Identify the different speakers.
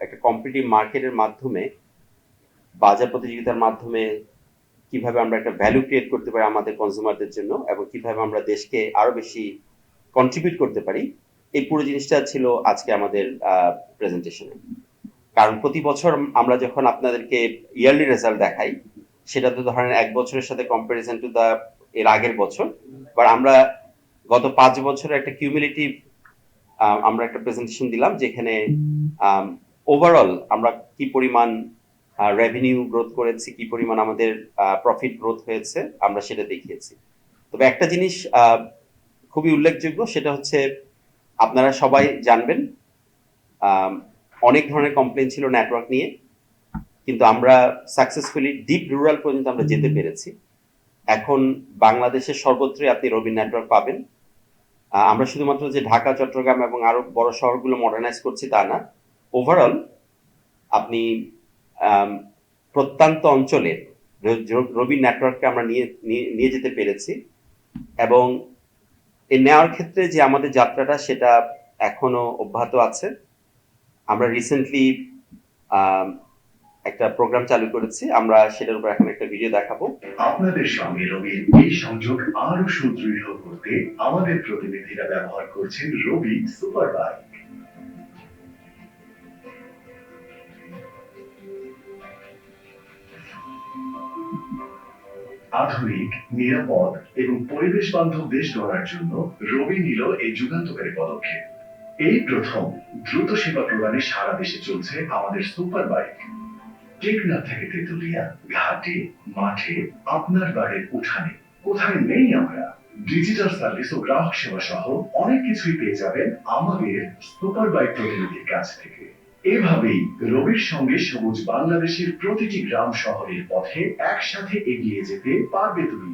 Speaker 1: একটা কম্পিটিটিভ মার্কেটের মাধ্যমে, বাজার প্রতিযোগিতার মাধ্যমে কিভাবে আমরা একটা ভ্যালু ক্রিয়েট করতে পারি আমাদের কনজিউমারদের জন্য, এবং কিভাবে আমরা দেশকে আরো বেশি কন্ট্রিবিউট করতে পারি, এই পুরো জিনিসটা ছিল আজকে আমাদের প্রেজেন্টেশনে। কারণ প্রতি বছর আমরা যখন আপনাদেরকে ইয়ারলি রেজাল্ট দেখাই, সেটা তো ধরেন এক বছরের সাথে কম্পারিজন টু দা এর আগের বছর, বাট আমরা গত 5 বছরের একটা কিউমুলেটিভ আমরা একটা প্রেজেন্টেশন দিলাম, যেখানে ওভারঅল আমরা কি পরিমাণ রেভিনিউ গ্রোথ করেছি, কি পরিমাণ আমাদের প্রফিট গ্রোথ হয়েছে, আমরা সেটা দেখিয়েছি। তবে একটা জিনিস খুবই উল্লেখযোগ্য, সেটা হচ্ছে আপনারা সবাই জানবেন অনেক ধরনের কমপ্লেন ছিল নেটওয়ার্ক নিয়ে, কিন্তু আমরা সাকসেসফুলি ডিপ রুরাল পর্যন্ত আমরা যেতে পেরেছি। এখন বাংলাদেশের সর্বত্রই আপনি রবিন নেটওয়ার্ক পাবেন। আমরা শুধুমাত্র যে ঢাকা, চট্টগ্রাম এবং আরো বড় শহরগুলো মডার্নাইজ করছি তা না, ওভারঅল আপনি প্রত্যন্ত অঞ্চলে রবিন নেটওয়ার্ককে আমরা নিয়ে যেতে পেরেছি। এবং এই নেওয়ার ক্ষেত্রে যে আমাদের যাত্রাটা, সেটা এখনো অব্যাহত আছে। আমরা রিসেন্টলি একটা প্রোগ্রাম চালু করেছি, আমরা সেটার উপর এখন একটা ভিডিও দেখাবো।
Speaker 2: আপনাদের সঙ্গে রবির এই সংযোগ আরো সুদৃঢ় করতে আমাদের প্রতিনিধিরা ব্যবহার করছেন রবি সুপার বাইক। আধুনিক, নিরাপদ এবং পরিবেশ বান্ধব দেশ গড়ার জন্য রবি নিল এই যুগান্তকারী পদক্ষেপ। এই প্রথম দ্রুত সেবা প্রদানে সারা দেশে চলছে আমাদের সুপার বাইক। টেকনাফ থেকে তেতুলিয়া, ঘাটে, মাঠে, আপনার বাড়ির উঠানে, কোথায় নেই আমরা। ডিজিটাল সার্ভিস ও গ্রাহক সেবা সহ অনেক কিছুই পেয়ে যাবেন আমাদের সুপার বাইক প্রতিনিধির কাছ থেকে। এভাবেই রবির সঙ্গে সবুজ বাংলাদেশের প্রতিটি গ্রাম শহরের পথে একসাথে এগিয়ে যেতে পারবে তুমি।